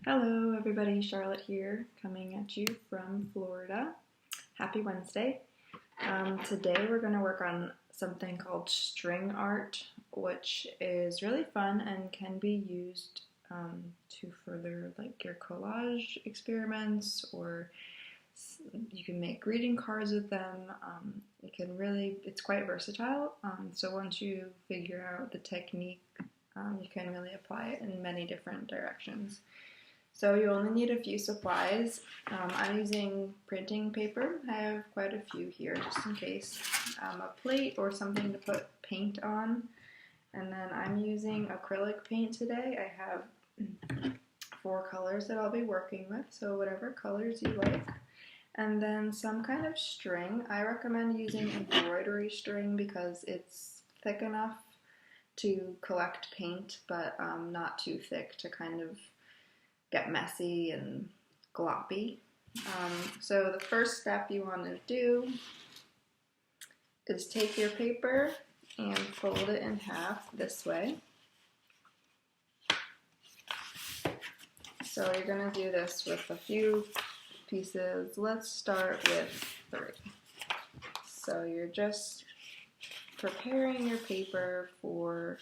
Hello everybody, Charlotte here, coming at you from Florida. Happy Wednesday. Today we're going to work on something called string art, which is really fun and can be used to further like your collage experiments, or you can make greeting cards with them. It's quite versatile. So once you figure out the technique, you can really apply it in many different directions. So you only need a few supplies. I'm using printing paper. I have quite a few here just in case. A plate or something to put paint on. And then I'm using acrylic paint today. I have 4 colors that I'll be working with, so whatever colors you like. And then some kind of string. I recommend using embroidery string because it's thick enough to collect paint, but not too thick to kind of get messy and gloppy. So the first step you want to do is take your paper and fold it in half this way. So you're going to do this with a few pieces. Let's start with 3. So you're just preparing your paper for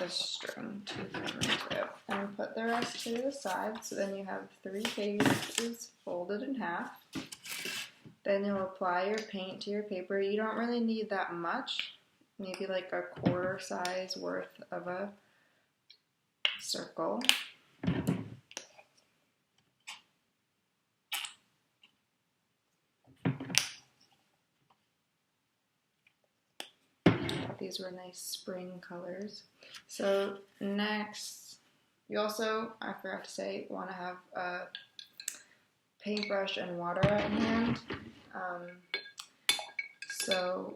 the string to come into it, and put the rest to the side. So then you have 3 pages folded in half. Then you'll apply your paint to your paper. You don't really need that much, maybe like a quarter size worth of a circle. These were nice spring colors. So next, you also, I forgot to say, want to have a paintbrush and water at hand. So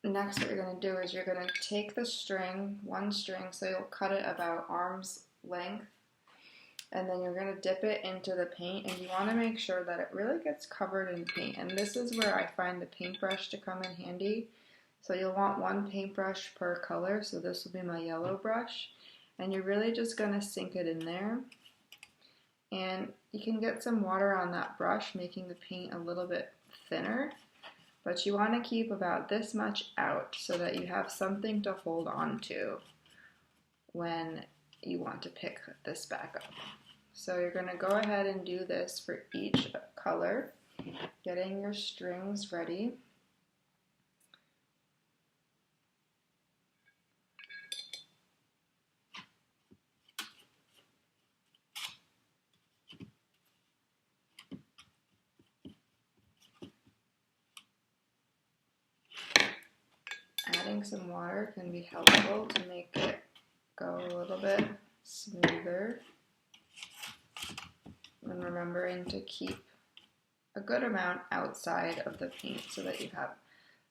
next what you're going to do is you're going to take the string, 1 string, so you'll cut it about arm's length, and then you're going to dip it into the paint, and you want to make sure that it really gets covered in paint. And this is where I find the paintbrush to come in handy. So you'll want 1 paintbrush per color, so this will be my yellow brush, and you're really just going to sink it in there. And you can get some water on that brush, making the paint a little bit thinner, but you want to keep about this much out so that you have something to hold on to when you want to pick this back up. So you're going to go ahead and do this for each color, getting your strings ready. Adding some water can be helpful to make it go a little bit smoother. And remembering to keep a good amount outside of the paint so that you have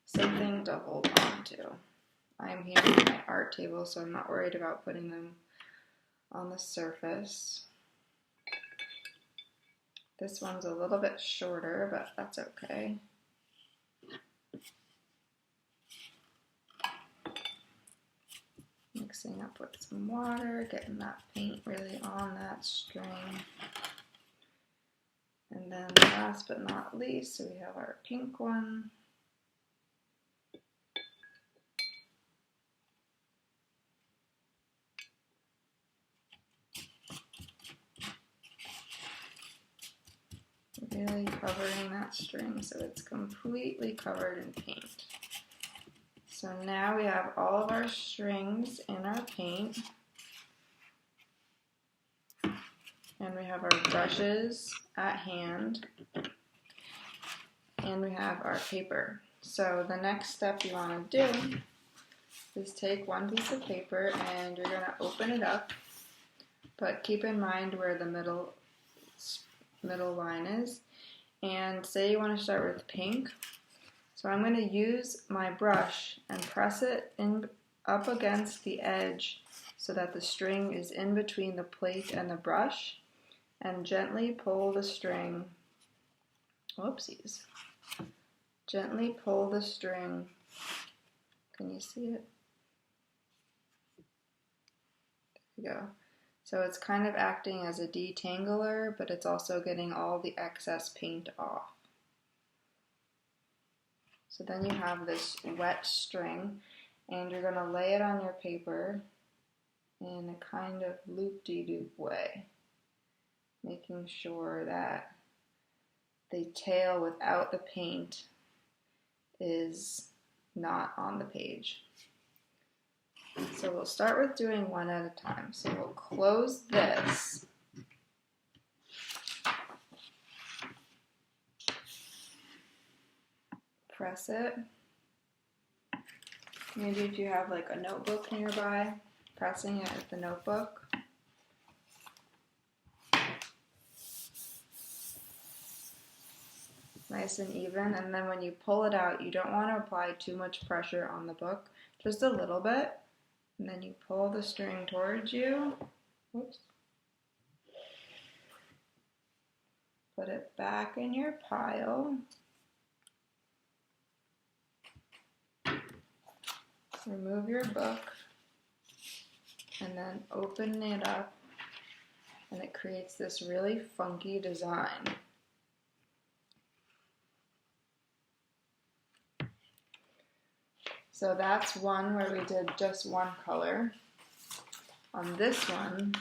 something to hold on to. I'm here on my art table, so I'm not worried about putting them on the surface. This one's a little bit shorter, but that's okay. Mixing up with some water, getting that paint really on that string. And then last but not least, so we have our pink one. Really covering that string so it's completely covered in paint. So now we have all of our strings in our paint, and we have our brushes at hand, and we have our paper. So the next step you want to do is take 1 piece of paper and you're going to open it up, but keep in mind where the middle line is, and say you want to start with pink. So I'm going to use my brush and press it up against the edge so that the string is in between the plate and the brush, and gently pull the string, whoopsies, gently pull the string, can you see it? There you go. So it's kind of acting as a detangler, but it's also getting all the excess paint off. So then you have this wet string, and you're going to lay it on your paper in a kind of loop-de-loop way, making sure that the tail without the paint is not on the page. So we'll start with doing one at a time. So we'll close this. Press it. Maybe if you have like a notebook nearby, pressing it with the notebook. Nice and even, and then when you pull it out, you don't want to apply too much pressure on the book, just a little bit, and then you pull the string towards you. Whoops. Put it back in your pile. Remove your book, and then open it up, and it creates this really funky design. So that's one where we did just one color. On this one,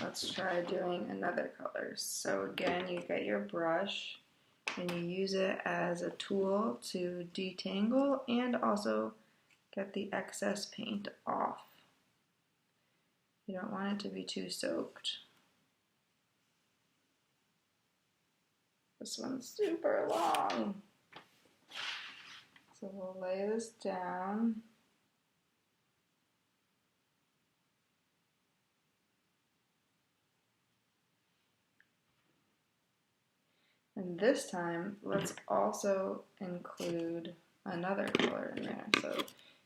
let's try doing another color. So again, you get your brush and you use it as a tool to detangle and also get the excess paint off. You don't want it to be too soaked. This one's super long. So we'll lay this down. And this time, let's also include another color in there. So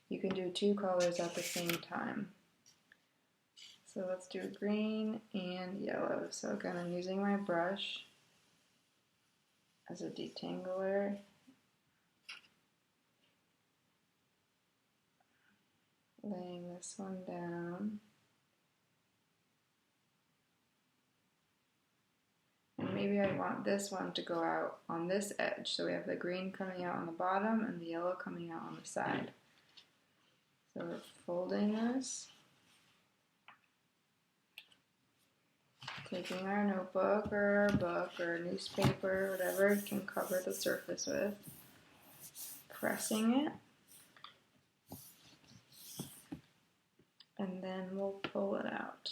you can do two colors at the same time. So let's do green and yellow. So again, I'm using my brush as a detangler. Laying this one down. And maybe I want this one to go out on this edge. So we have the green coming out on the bottom and the yellow coming out on the side. So we're folding this. Taking our notebook or our book or newspaper, whatever it can cover the surface with. Pressing it. And then we'll pull it out.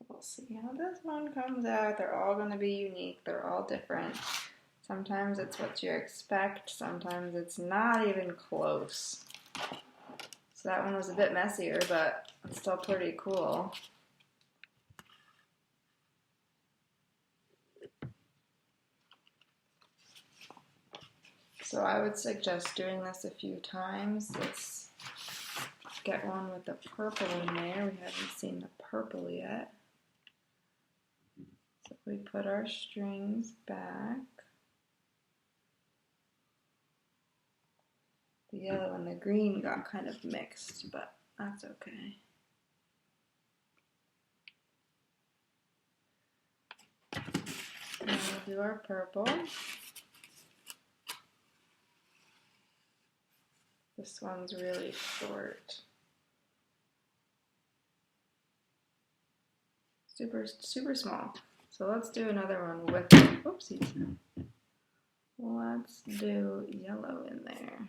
We'll see how this one comes out. They're all going to be unique. They're all different. Sometimes it's what you expect. Sometimes it's not even close. So that one was a bit messier, but it's still pretty cool. So I would suggest doing this a few times. Let's get one with the purple in there. We haven't seen the purple yet. So we put our strings back. The yellow and the green got kind of mixed, but that's okay. And we'll do our purple. This one's really short. Super small. So let's do another one with, oopsies. Let's do yellow in there.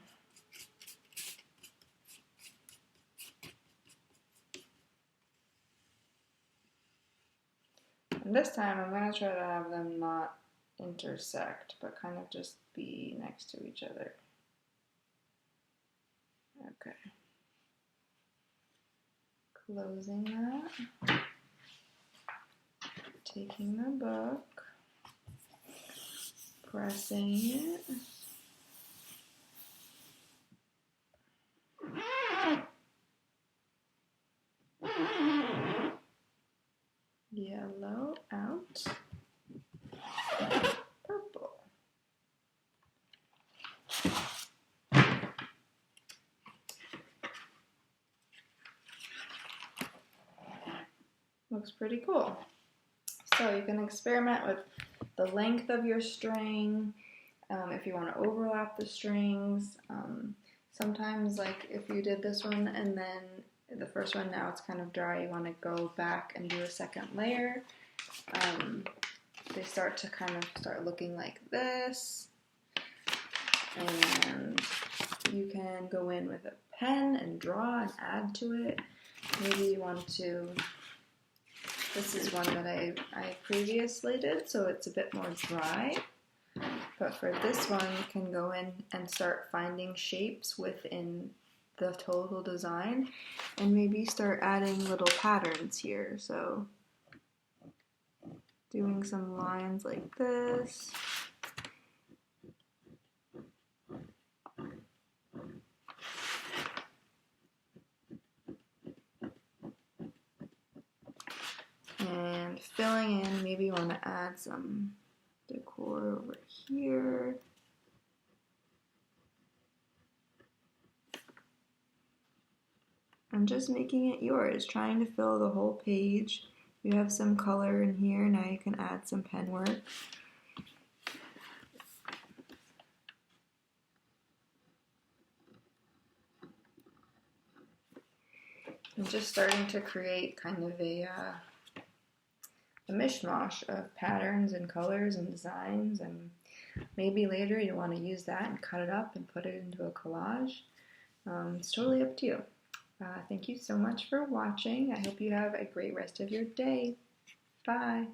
And this time I'm going to try to have them not intersect, but kind of just be next to each other. Okay. Closing that. Taking the book. Pressing it. yellow out, purple. Looks pretty cool. So you can experiment with the length of your string, if you want to overlap the strings. Sometimes, like if you did this one and then the first one, now it's kind of dry, you want to go back and do a second layer. They start to start looking like this. And you can go in with a pen and draw and add to it. Maybe you want to, this is one that I previously did, so it's a bit more dry. But for this one, you can go in and start finding shapes within the total design and maybe start adding little patterns here. So doing some lines like this. And filling in, maybe you want to add some decor over here. And just making it yours, trying to fill the whole page. You have some color in here, now you can add some pen work. I'm just starting to create kind of a mishmash of patterns and colors and designs, and maybe later you want to use that and cut it up and put it into a collage. It's totally up to you. Thank you so much for watching. I hope you have a great rest of your day. Bye.